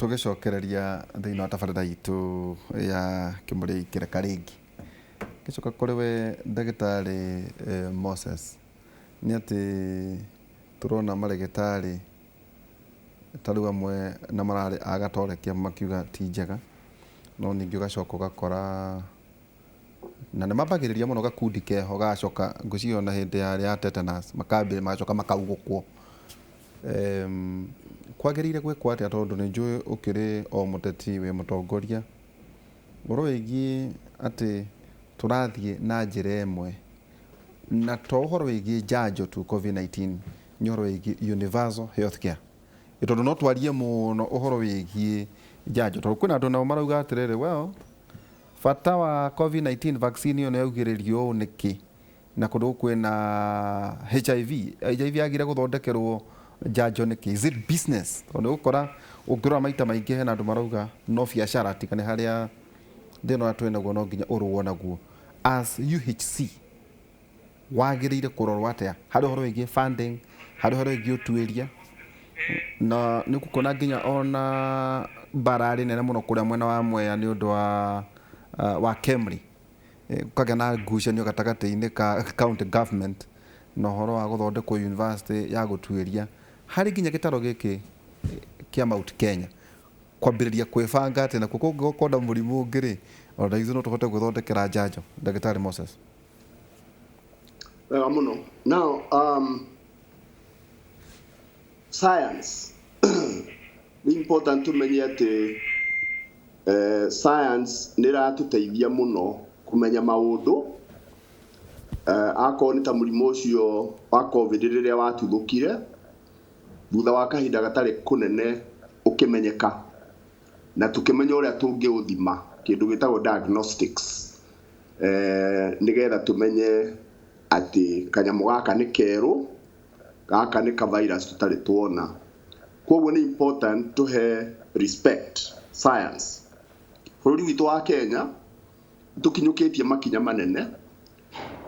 tugicokereria thiini wa tabarĩra itu ya kimuri kireka ringi gicoka kuri we ndagitari Moses ni ati turona marigitari tariu amwe na marari agatorekia makiuga ti njega no ningi ugacoka ugakora na nĩ mambagĩrĩria mũno gakundi keho gacoka ngũciona hĩndĩ ya tetanus makambĩrĩria magacoka makaugũkwo kwagĩrĩire gwĩkwo atĩa tondũ nĩ njũĩ ũkĩrĩ o mũteti wĩ mũtongoria ũhoro wĩgiĩ atĩ tũrathiĩ na njĩra ĩmwe na to ũhoro wĩgiĩ njanjo tu Covid-19 nĩ ũhoro wĩgiĩ universal healthcare tondũ no twarie mũno ũhoro wĩgiĩ njanjo tondũ kwĩna andũ nao marauga atĩrĩrĩ well bata wa Covid-19 vaccine ĩyo nĩ yaugĩrĩrio ũũ nĩkĩ na kũndũ kwĩna HIV yagire gũthondekerwo njanjo nĩkĩ is it business tondũ gũkora ũngĩrora maita maingĩ hena andũ marauga no biacara tika nĩ harĩa thĩna wa twĩnaguo no nginya ũrũo naguo as UHC wagĩrĩire kũrorwo atĩa harĩ ũhoro wĩgiĩ funding harĩ ũhoro wĩgiĩ ũtuĩria na nĩ gũkona nginya ona bararĩ nene mũno kũrĩa mwena wa Mwea nĩ ũndũ wa Kemri kagĩa na ngucanio gatagatĩ-inĩ ka county government na ũhoro wa gũthondekwo university ya gũtuĩria harĩ nginya gĩtaro gĩkĩ kĩa Mount Kenya kwambĩrĩria kwĩbanga atĩ nakuo kũngĩgũkorwo na mũrimũ ũngĩ-rĩ ona ithuĩ no tũhote gwĩthondekera njanjo ndagĩtarĩ Moses. Wega mũno. Now science ni important tumenye atĩ science nĩ ratũteithia mũno kumenya maũndũ akorwo nĩ ta mũrimũ ũcio wa COVID rĩrĩa watuthũkire thutha wa kahinda gatarĩ kũnene ũkĩmenyeka na tũkĩmenya ũrĩa tũngĩũthima kĩndũ gĩtagwo diagnostics nĩgetha tũmenye atĩ kanyamũ gaka nĩ kerũ gaka nĩ ka virus tũtarĩ tuona koguo nĩ important tũhe respect science bũrũri witũ wa Kenya tũkinyũkĩtie makinya manene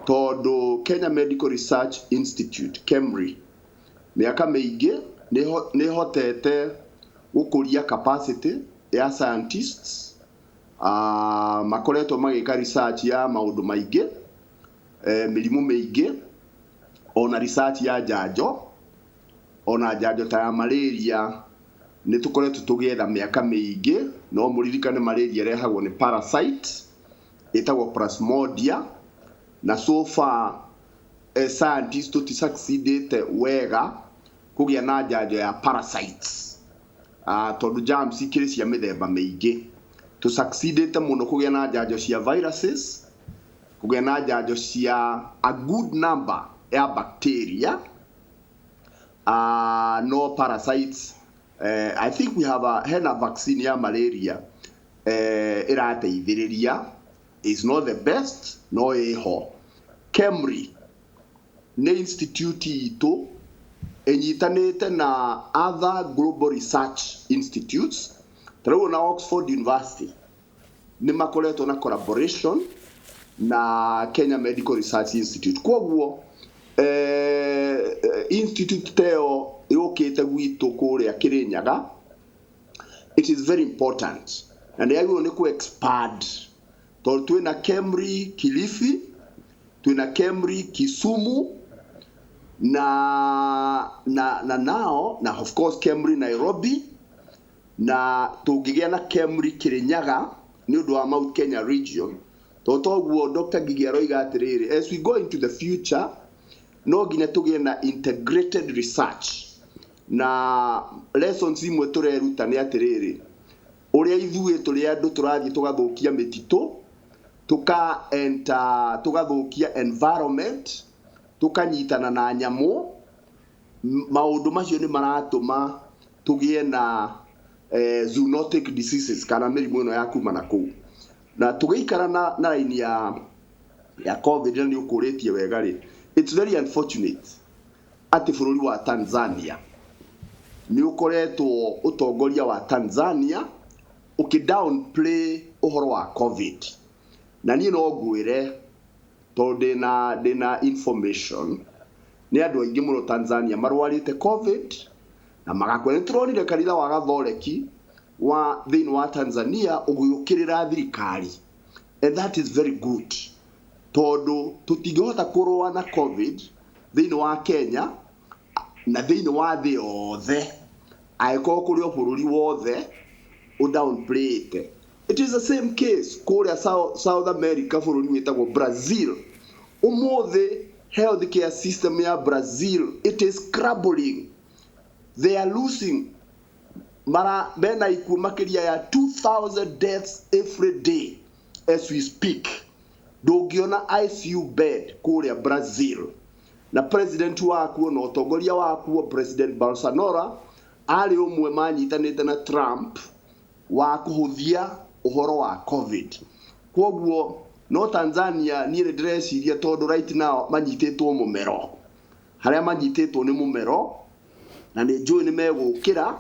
tondũ Kenya Medical Research Institute KEMRI mĩaka mĩingĩ nĩ hotete gũkũria capacity ya scientists makoretwo magĩka research ya maũndũ maingĩ mĩrimũ mĩingĩ ona research ya njanjo ona njanjo ta ya malaria nĩ tũkoretwo tũgĩetha mĩaka mĩingĩ no mũririkane malaria ĩrehagwo nĩ parasite ĩtagwo plasmodia na so far scientists tũti-succeedĩte wega kũgĩa na njanjo ya parasites tondũ germs ikĩrĩ cia mĩthemba mĩingĩ tũ-succeedĩte mũno kũgĩa na njanjo cia viruses kũgĩa na njanjo cia a good number ya bacteria no parasites. I think we have a vaccine ya malaria irateithĩrĩria is not the best no ĩho KEMRI nĩ institute itũ ĩnyitanĩte na other global research institutes tarĩu na Oxford University nĩ makoretwo na collaboration na Kenya Medical Research Institute koguo institute teo yũkĩte gwitũ kũrĩa Kĩrĩnyaga it is very important and yagĩrĩirwo nĩ ku expand tondũ twĩna KEMRI Kilifi twĩna KEMRI Kisumu na now na of course KEMRI Nairobi na tũngĩgĩa na KEMRI Kĩrĩnyaga nĩ ũndũ wa Mount Kenya region toguo Dr. Gigi aroiga atĩrĩrĩ as we go into the future no nginya tũgĩe na integrated research na lessons imwe tũreruta nĩ atĩrĩrĩ ũrĩa ithuĩ tũrĩ andũ tũrathiĩ tũgathũkia mĩtitũ tũgathũkia environment tũkanyitana na nyamũ maũndũ macio nĩ maratũma tũgĩe na zoonotic diseases kana mĩrimũ ĩno ya kuma na kũu na tũgĩikara na raini ya COVID nĩ ũkũrĩtie wega rĩ it's very unfortunate atĩ bũrũri wa Tanzania nĩ ũkoretwo ũtongoria wa Tanzania downplay ũhoro wa COVID na niĩ no ngwĩre tondũ ndĩna information nĩ andũ aingĩ mũno Tanzania marwarĩte COVID na magakua nĩ tũronire kanitha wa Gathoreki wa thĩinĩ wa Tanzania ũgĩũkĩrĩra thirikari, and that is very good, tondũ tũtingĩhota kũrũa na COVID thĩinĩ wa Kenya na thĩinĩ wa thĩ yothe angĩkorwo kũrĩ o bũrũri wothe downplayte. It is the same case kũrĩa South America, bũrũri wĩtagwo Brazil. Ũmũthĩ health care system ya Brazil, it is crumbling. They are losing bena ikuũ makĩria ya 2,000 deaths every day as we speak. Ndũngĩona ICU bed kũrĩa Brazil. Na president wakuo na ũtongoria wakuo President Bolsonaro arĩ ũmwe manyitanĩte na Trump wa kũhũthia ũhoro wa COVID. Kwoguo no Tanzania niĩ ndĩreciria tondũ right now manyitĩtwo mũmero. Harĩa manyitĩtwo nĩ mũmero na nĩ njũĩ nĩ megũkĩra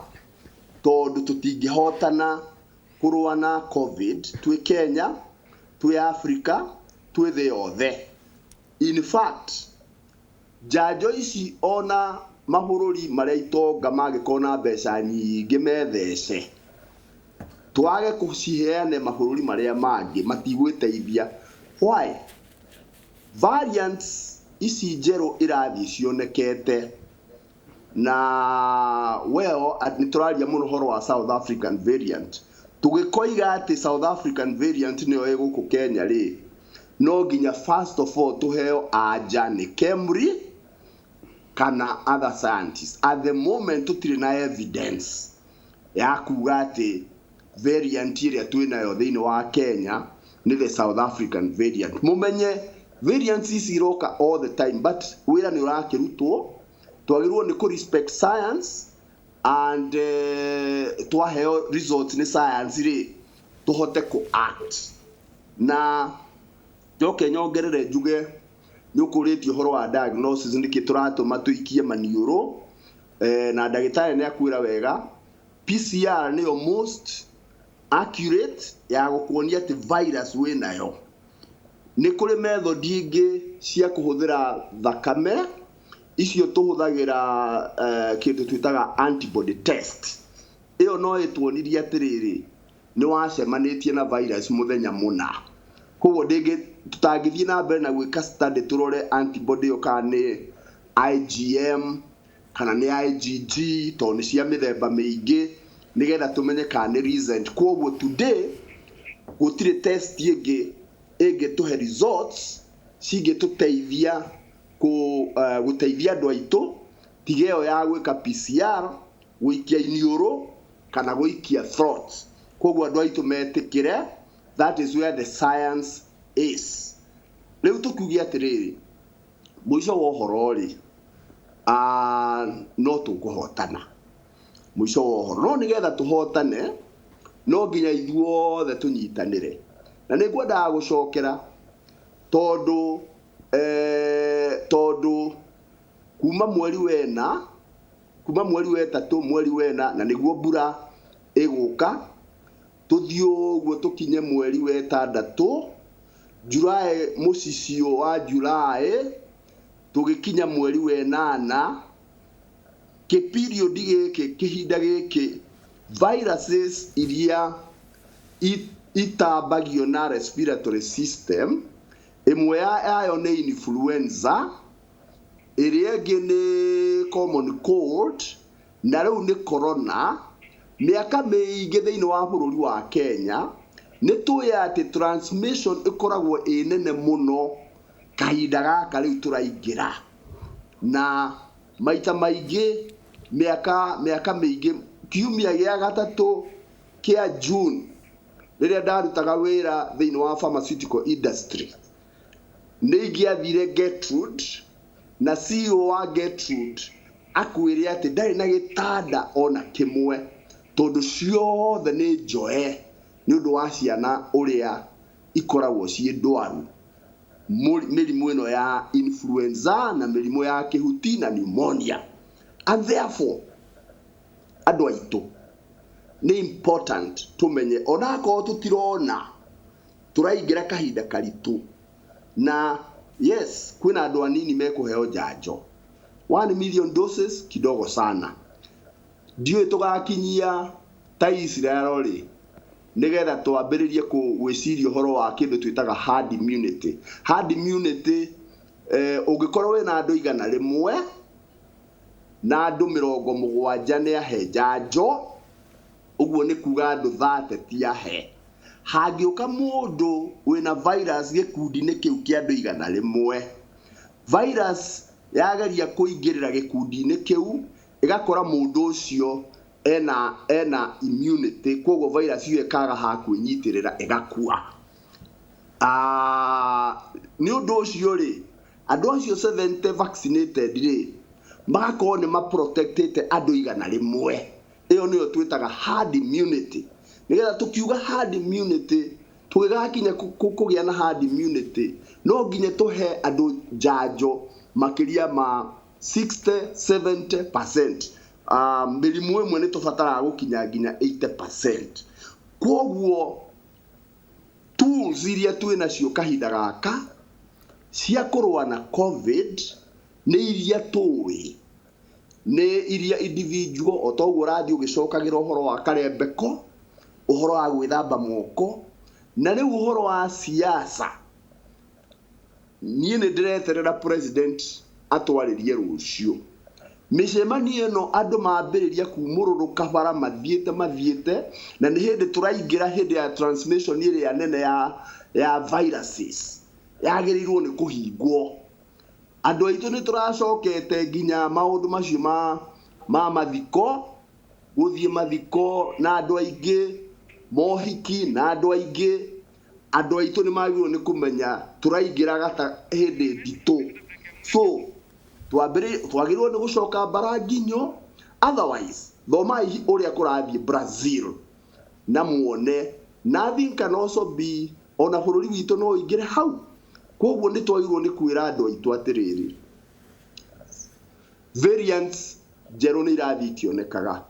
tondũ tũtingĩhotana kũrũa na COVID twĩ Kenya, twĩ Africa, twĩ thĩ yothe. In fact, njanjo ici ona mabũrũri marĩa itonga mangĩkorwo na mbeca nyingĩ methece, twage kũciheane mabũrũri marĩa mangĩ matigwĩteithia. Why? Variants ici njerũ irathiĩ cionekete na nĩ tũraria mũno ũhoro wa South African variant. Tũgĩkoiga atĩ South African variant nĩyo ĩgũkũ Kenya rĩ, no nginya first of all tũheo anja nĩ KEMRI kana other scientists. At the moment tũtirĩ na evidence ya kuga atĩ variant ĩrĩa twĩnayo thĩinĩ wa Kenya nĩ the South African variant. Mũmenye variants ici iroka all the time, but wĩra nĩ ũrakĩrutwo. Twagĩrĩirwo nĩ respect science and twaheo results nĩ science rĩ tũhote act. Na njoke nyongerere njuge nĩ ũkũrĩtie ũhoro wa diagnosis nĩkĩ tũratũma tũikie maniũrũ, na ndagĩtarĩ nĩ akwĩra wega PCR nĩyo most accurate ya gũkuonia atĩ virus wĩnayo. Nĩ kũrĩ method ingĩ cia kũhũthĩra thakame, icio tũhũthagĩra kĩndũ twĩtaga antibody test. Ĩyo no ĩtuonirie atĩrĩrĩ nĩ wacemanĩtie na virus mũthenya mũna. Koguo tũtangĩthiĩ na mbere na gwĩka study tũrore antibody ĩyo kana nĩ IgM kana nĩ IgG, tondũ nĩ cia mĩthemba mĩingĩ, nĩgetha tũmenye kana nĩ recent. Koguo today gũtirĩ test ĩngĩtũhe results cingĩtũteithia gũteithia andũ aitũ, tiga ĩyo ya gwĩka PCR, gũikia iniũrũ kana gũikia throat. Koguo andũ aitũ metĩkĩre, that is where the science is. Rĩu tũkiuge atĩrĩrĩ, mũico wa ũhoro rĩ, no tũkũhotana. Mũico wa ũhoro, no nĩgetha tũhotane no nginya ithuothe tũnyitanĩre. Na nĩngwendaga gũcokera tondũ kuma mweri wetatũ, mweri wena, na nĩguo mbura ĩgũka, tũthiĩ ũguo tũkinye mweri wetandatũ, July, mũcicio wa July, tũgĩkinya mweri wenana, period gĩkĩ, kĩhinda gĩkĩ, viruses iria itambagio na respiratory system, ĩmwe yayo nĩ influenza, ĩrĩa ĩngĩ nĩ common cold, na rĩu nĩ corona. Mĩaka mĩingĩ thĩinĩ wa bũrũri wa Kenya nĩ tũĩ atĩ transmission ĩkoragwo ĩ nene mũno kahinda gaka rĩu tũraingĩra, na maita maingĩ mĩaka mĩingĩ, kiumia gĩa gatatũ kĩa June rĩrĩa ndarutaga wĩra thĩinĩ wa pharmaceutical industry, nĩ ingĩathire Gertrude na CEO wa Gertrude akwĩre atĩ ndarĩ na gĩtanda ona kĩmwe, tondũ ciothe nĩ njoe nĩ ũndũ wa ciana ũrĩa ikoragwo ciĩ ndwaru, mĩrimũ ĩno ya influenza na mĩrimũ ya kĩhuti na pneumonia. And therefore andũ aitũ nĩ important tũmenye onakorwo tũtirona tũraingĩra kahinda karitũ, na yes, kwĩna andũ anini mekũheo njanjo 1 million doses kidogo sana. Ndiũĩ tũgakinyia ta Israel nigetha twambĩrĩrie gwĩciria ũhoro wa kĩndũ twĩtaga herd immunity. Herd immunity ũngĩkorwo wĩna andũ 100 na andũ 70 nĩ ahe njanjo, ũguo nĩ kuga andũ 30 ti ahe. Hangĩũka mũndũ wĩna virus gĩkundi-inĩ kĩu kĩa andũ 100, virus yageria kũingĩrĩra gĩkundi-inĩ kĩu ĩgakora mũndũ ũcio ena immunity, koguo virus ĩyo ĩkaga ha kwĩnyitĩrĩra ĩgakua. Nĩ ũndũ ũcio rĩ, andũ acio 70 vaccinated rĩ magakorwo nĩ ma-protectĩte andũ 100. Ĩyo nĩyo twĩtaga herd immunity. Nĩgetha tũkiuga herd immunity, tũgĩgakinya kũgĩa na herd immunity, no nginya tũhe andũ njanjo makĩria ma 60-70%. Mĩrimũ ĩmwe nĩ tũbataraga gũkinya nginya 80%. Koguo tools iria twĩna cio kahinda gaka cia kũrũa na COVID nĩ iria tũĩ, nĩ iria individual, o ta ũguo ũrathiĩ ũgĩcokagĩra ũhoro wa karembeko, ũhoro wa gwĩthamba moko, na rĩu ũhoro wa siasa. Niĩ nĩ ndĩreterera president atwarĩrie rũciũ. Mĩcemanio ĩno andũ mambĩrĩria kumũrũrũka bara mathiĩte, na nĩ hĩndĩ tũraingĩra hĩndĩ ya transmission ĩrĩa nene ya viruses yagĩrĩirwo nĩ kũhingwo. Andũ aitũ nĩ tũracokete nginya maũndũ macio ma mathiko, gũthiĩ mathiko na andũ aingĩ, mohiki na andũ aingĩ. Andũ aitũ nĩ magĩrĩirwo nĩ kũmenya tũraingĩra gata hĩndĩ nditũ. So twagĩrĩirwo nĩ gũcoka bara nginyo, otherwise thomai ũrĩa kũrathiĩ Brazil na muone, nothing can also be, ona bũrũri witũ no ingĩre hau. Koguo nĩ twagĩrĩirwo nĩ kwĩra andũ aitũ atĩrĩrĩ, variants njerũ nĩ irathiĩ ikĩonekaga.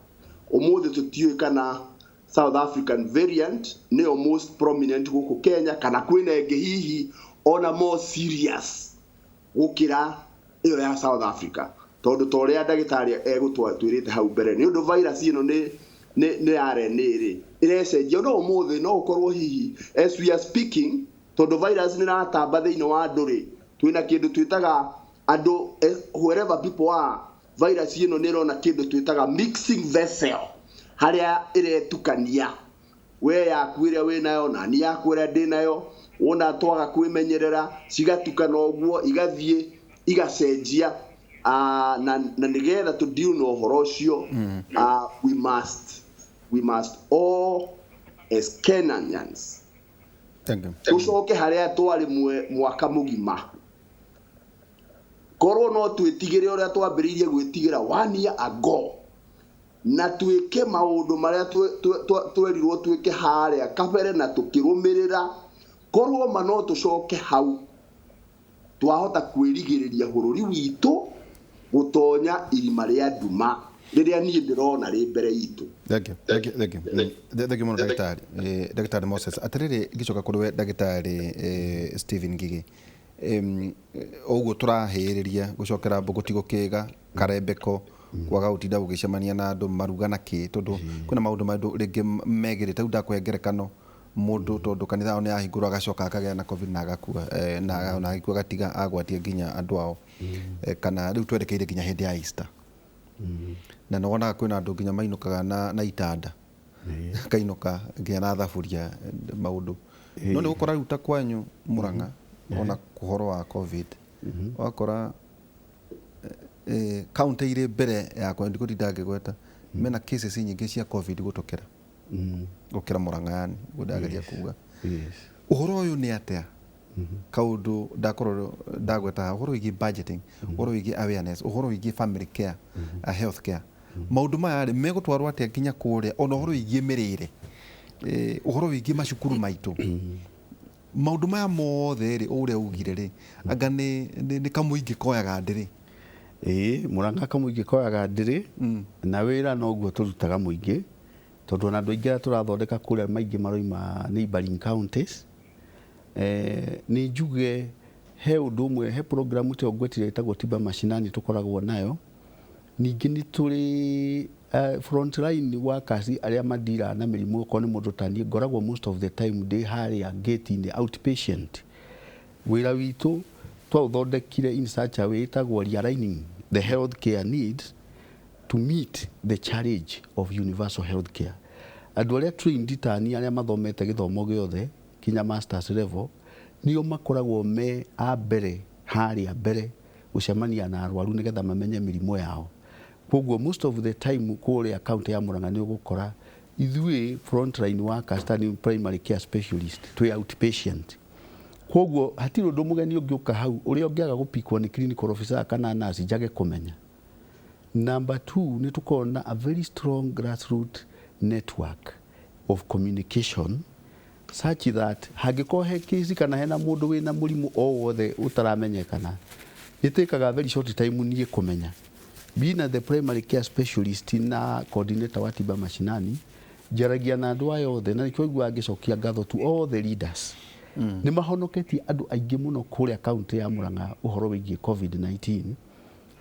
Ũmũthĩ tũtiũĩ kana South African variant nĩyo most prominent gũkũ Kenya, kana kwĩna ĩngĩ hihi ona more serious gũkĩra ĩyo ya South Africa, tondũ ta ũrĩa ndagĩtarĩ egũtwĩrĩte hau mbere, nĩ ũndũ virus ĩno nĩ RNA rĩ ĩrecenjia. No ũmũthĩ no ũkorwo hihi as we are speaking, tondũ virus nĩ ratamba thĩinĩ wa andũ rĩ, twĩna kĩndũ twĩtaga andũ wherever people are, virus ĩno nĩ ĩrona kĩndũ twĩtaga mixing vessel, harĩa ĩretukania we yaku ĩrĩa wĩnayo na ni yaku ĩrĩa ndĩnayo, wona twaga kwĩmenyerera cigatukana ũguo igathiĩ igacenjia. Na nĩgetha to deal na ũhoro ũcio, we must all as Kenyans tũcoke harĩa twarĩ mwaka mũgima. Korwo no twĩtigĩre ũrĩa twambĩrĩirie gwĩtigĩra 1 year ago, na twĩke maũndũ marĩa twerirwo twĩke harĩa kabere na tũkĩrũmĩrĩra, korwo ma no tũcoke hau, twahota kwĩrigĩrĩria bũrũri witũ gũtonya irima rĩa nduma rĩrĩa niĩ ndĩrona rĩ mbere itũ. Thank you mũno ndagĩtarĩ Moses. Atĩrĩrĩ, ngĩcoka kũrĩ we ndagĩtarĩ Stephen Ngigi, ũguo tũrahĩrĩria gũcokera mbũgũti gũkĩga karembeko, kwaga gũtinda gũgĩcemania na andũ, maruga na kĩ, tondũ kwĩna maũndũ maitũ rĩngĩ megĩrĩte. Rĩu ndakũhe ngerekano, mũndũ tondũ kanitha nĩ ahingũrwo agacoka akagĩa na COVID na agakua, na agĩkua gatiga agwatia nginya andũ ao, kana rĩu twerekeire nginya hĩndĩ ya Easter, na nĩ wonaga kwĩna andũ nginya mainũkaga na itanda, kainũka nginya na thaburia maũndũ. No nĩ gũkora rĩu ta kwanyu Mũrang'a, ona kũhoro wa COVID, wakora kaunti irĩ mbere yakwa ndikũtinda ngĩgweta, mena cases nyingĩ cia COVID gũtokera gũkĩra Mũrang'a, yani ndageria kuga ũhoro ũyũ nĩ atĩa. Kaũndũ ndakorwo ndagweta ũhoro wĩgiĩ budgeting, ũhoro wĩgiĩ awareness, ũhoro wĩgiĩ family care, health care, maũndũ maya rĩ megũtwarwo atĩa nginya kũrĩa, ona ũhoro wĩgiĩ mĩrĩre, ũhoro wĩgiĩ macukuru maitũ, maũndũ maya mothe rĩ ũrĩa ugire rĩ, anga nĩ kamũingĩ koyaga ndĩrĩ? Mũrang'a kamũingĩ koyaga ndĩrĩ, na wĩra noguo tũrutaga mũingĩ, tondũ ona andũ aingĩ tũrathondeka kũrĩa maingĩ maroima neighboring counties. Nĩ njuge he ũndũ ũmwe, he program te ngwetire ĩtagwo tiba mashinani tũkoragwo nayo. Ningĩ nĩ tũrĩ frontline workers aria madira na mirimu ko ni mundu tani ngoragwo most of the time they hire get in the outpatient wira witu twathondekire in such a way tagwo realigning the healthcare needs to meet the challenge of universal healthcare. Andu aria trained tani aria mathomete githomo giothe kinya masters level nio makoragwo me a mbere haria mbere ucemania na arwaru nigetha mamenye mirimo yao. Koguo most of the time kule account ya Murang'a ni ugukora ithui frontline workers tani primary care specialist to outpatient. Koguo hatiro ndo mugeni ungiuka hau uria ungiaga gupikwo ni clinical officer kana nurse jage kumenya. Number 2 ni tukona a very strong grassroots network of communication such that hagikohe kisi kana hena mundu wina murimu o wothe utaramenyekana itekaga very short time nie kumenya. Being the primary care specialist na coordinator wa tiba mashinani jaragia na andu ayo othe na nikigwa ngicokia ngatho to all the leaders ni mahonoketi andu aingi muno kule account ya Murang'a uhoro wigie Covid-19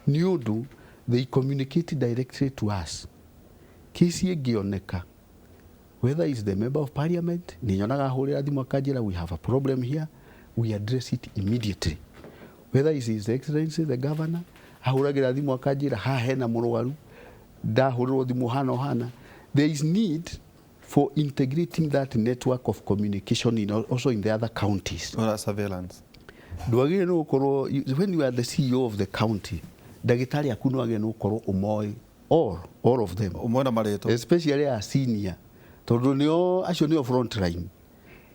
ni undu they communicate directly to us. Kisi egioneka whether is the member of parliament ni nyonaga hurira thimu akanjira we have a problem here, we address it immediately. Whether is his excellency the governor ahuragira thimu akanjira ha hena murwaru ndahurwo thimu hana there is need for integrating that network of communication also in the other counties or surveillance. Duagire no ukoro when you are the CEO of the county dagitari akuno age no ukoro umoi all of them umona mareto especially a senior tondu nio acio nio front line,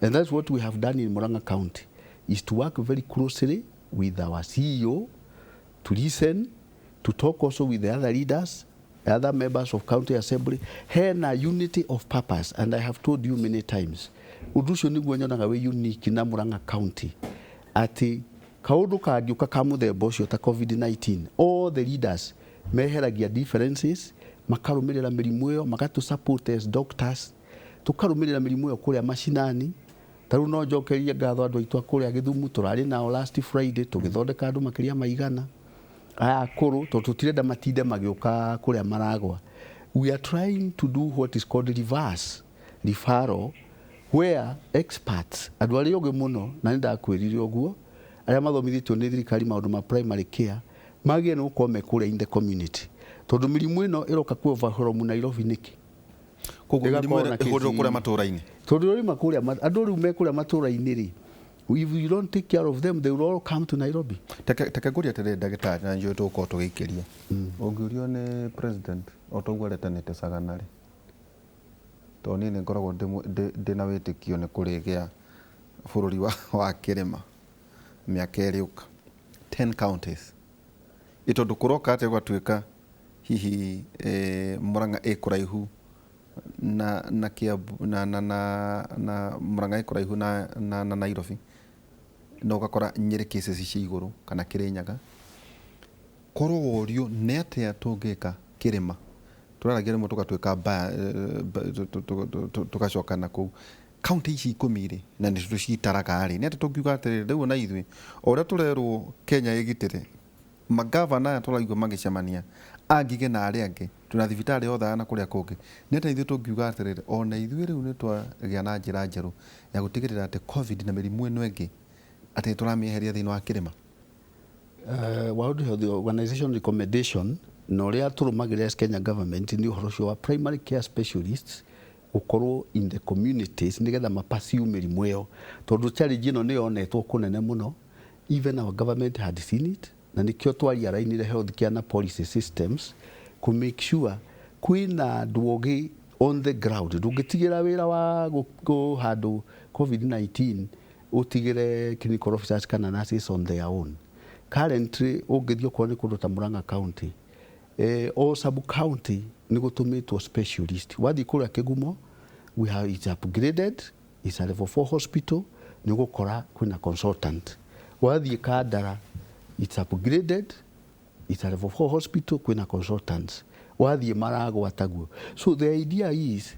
and that's what we have done in Murang'a County is to work very closely with our CEO to listen, to talk also with the other leaders, the other members of county assembly, hena unity of purpose. And I have told you many times udusho ni gwenyonaga we unique na Murang'a County ati kaundu kagiuka kamuthemba ucio ta Covid-19 all the leaders meheragia differences makarumirira mirimu iyo makatu support as doctors tukarumirira mirimu iyo kuria mashinani taru no njokeria ngatho andu aitu akuria Githumu turari nao last Friday tugithondeka andu makiria maigana akuru to tutirenda matinde magiuka kuria Maragwa. We are trying to do what is called reverse referral where experts andu aria oge muno na nindakwirire oguo aria mathomithitio ni thirikari maundu ma primary care magie no kome kuria in the community tondu mirimu ino iroka ku overflow mu Nairobi niki koguo mirimu ihuriro kuria matura-ini tondu ri makuria andu riu mekuria matura-ini ri if you don't take care of them they will all come to Nairobi. Takaguria tere ndagitari na njoo tuko tugikiria ungiurio ni president otogweretanite saganari to ni ngoragwo ndina witikio ni kurigia bururi wa kirima miaka iriuka 10 counties itondu kuroka ate gwatuika hihi Murang'a ikuraihu na Kiambu na Murang'a ikuraihu na Nairobi no gakora Nyeri cases ci iguru kana Kirinyaga koro worio ne atia tungika kirima turaragira mu tukatuika ba tukacoka na ku county ici 10 ri na ni tucitaraga ari ne tungiuga atiri riu na ithui ora turerwo Kenya igitire magavana turaigwa magicemania angige na ari ange tuna thibitari othe na kuria kungi neta ithu tungiuga atiriri ona ithui riu ni twagia na njira njeru ya gutigirira ati covid na mirimu ino ingi ati turamieheria thini wa kirima. World Health Organization recommendation no ria turumagire as Kenya government ni uhoro cio wa primary care specialists ukorwo in the communities nigetha mapasiu mirimu iyo tondu challenge ino ni yonetwo kunene muno. Even our government had seen it na nikio twariarainire health care na policy systems to make sure kwina nduogi on the ground ndungitigira wira wa handle Covid-19 utigire clinical officers kana nurses on their own. Currently ungithio kwa ni kundu ta Murang'a County o sub county ni gutumitwo specialist wathi kuria Kigumo we have it upgraded, it's a level 4 hospital ni gukora kwina consultant wathi Kandara it's upgraded, it's a level 4 hospital kwina consultants wathi Maragwa taguo. So the idea is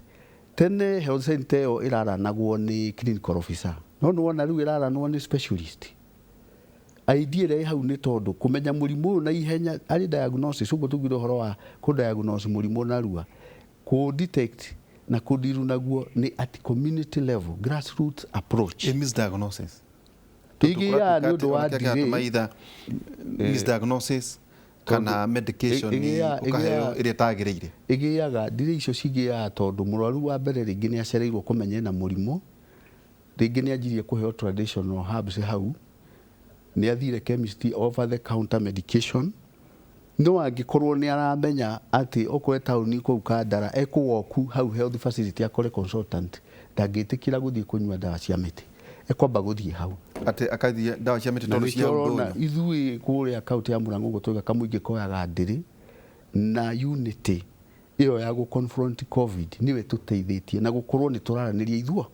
tene health center yo iraranagwo ni clinical officer no wona riu iraranwo ni specialist idea ĩrĩa ĩ hau nĩ tondũ kũmenya mũrimũ ũyũ na ihenya arĩ diagnosis, ũguo tugire ũhoro wa kũ diagnose mũrimũ narua, kũ detect na kũ deal naguo nĩ at community level, grassroots approach. Misdiagnosis. Ĩgĩaga nĩ ũndũ wa delay, misdiagnosis kana medication ũkaheo ĩrĩa tagĩrĩire. Ĩgĩaga delay icio cigĩaga tondũ mũrwaru wa mbere rĩngĩ nĩ acereirwo kũmenya na mũrimũ, rĩngĩ nĩ anjirie kũheo traditional herbs hau, nĩ athire chemist over the counter medication, no angĩkorwo nĩ aramenya atĩ okore taũni kũu Kandara ekũwoku hau health facility akore consultant, ndangĩtĩkĩra gũthiĩ kũnyua ndawa cia mĩtĩ, ekwamba gũthiĩ hau atĩ akathiĩ ndawa cia mĩtĩ tondũ cia ũndũ ithuĩ kũrĩa kaunti ya Mũrang'a ũguo tũiga kamũingĩ koyaga ndĩrĩ na unity ĩyo ya gũ-confront COVID nĩwe tũteithĩtie na gũkorwo nĩ tũraranĩria ithuo,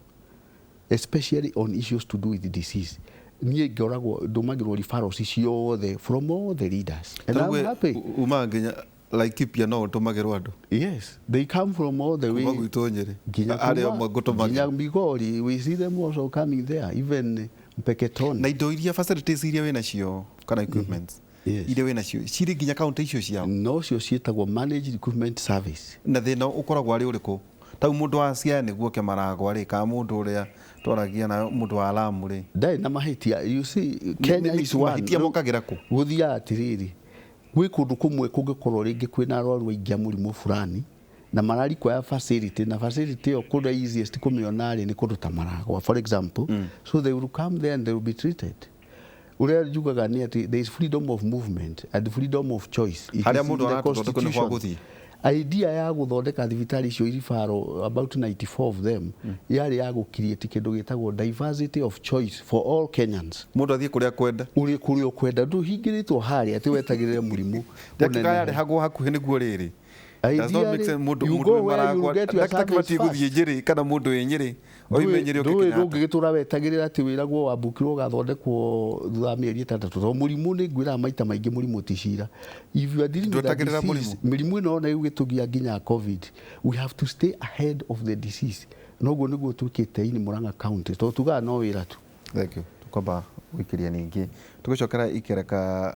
especially on issues to do with the disease. Niĩ ngoragwo ndũmagĩrwo referrals ciothe from all the leaders. And I'm happy. Uma nginya Laikipia no ũtũmagĩrwo andũ. Yes, they come from all the way. Kuma gwitũ Nyeri. Arĩa amwe ngũtũmagĩrwo. Nginya Migori, we see them also coming there, even Mpeketoni. Na indo iria facilities iria wĩna cio kana equipments iria wĩna cio cirĩ nginya kaunti icio ciao. No cio ciĩtagwo managed equipment service. Na thĩna ũkoragwo arĩ ũrĩkũ? Tau mũndũ wa Siaya nĩguo Kĩmaragwa rĩ, ka mũndũ ũrĩa twaragia na mũndũ wa Lamu rĩ. Ndai na mahĩtia, you see, Kenya is one. Mahĩtia mokagĩra kũ? Gũthiaga atĩrĩrĩ, gwĩ kũndũ kũmwe kũngĩkorwo rĩngĩ kwĩna arwaru aingĩ a mũrimũ fulani na mararikwa facility, na facility ĩyo kũrĩa easiest kũmĩona rĩ nĩ kũndũ ta Maragwa for example. So they will come there and they will be treated. Ũrĩa njugaga nĩ atĩ there is freedom of movement and freedom of choice. Harĩa mũndũ aratũthondeka nĩ kwa gũthiĩ. Idea ya gũthondeka thibitarĩ icio irifaro about 94 of them yarĩ ya gũ-create kĩndũ gĩtagwo diversity of choice for all Kenyans. Mũndũ athiĩ kũrĩa kwenda. Kũrĩa ũkwenda, ndũhingĩrĩtwo harĩa atĩ wetagĩrĩre mũrimũ. Ndakĩka yarehagwo hakuhĩ nĩguo rĩrĩ. Does not make sense mũndũ Maragwa ndakĩbatiĩ gũthiĩ Nyeri kana mũndũ wĩ Nyeri oime Nyeri Kenyatta. Ndũngĩgĩtũra wetagĩrĩra atĩ wĩragwo wambukirwo ũgathondekwo thutha wa mĩeri 3 tondũ mũrimũ nĩ ngwĩraga maita maingĩ mũrimũ ti cira. If you are dealing with a disease, mĩrimũ ĩno ona ĩgĩtũgia nginya COVID, we have to stay ahead of the disease. Noguo nĩguo twĩkĩte ini Murang'a County tondũ tugaga no wĩra tu. Thank you. Tukwamba gũikĩria ningĩ tũgĩcokera ikereka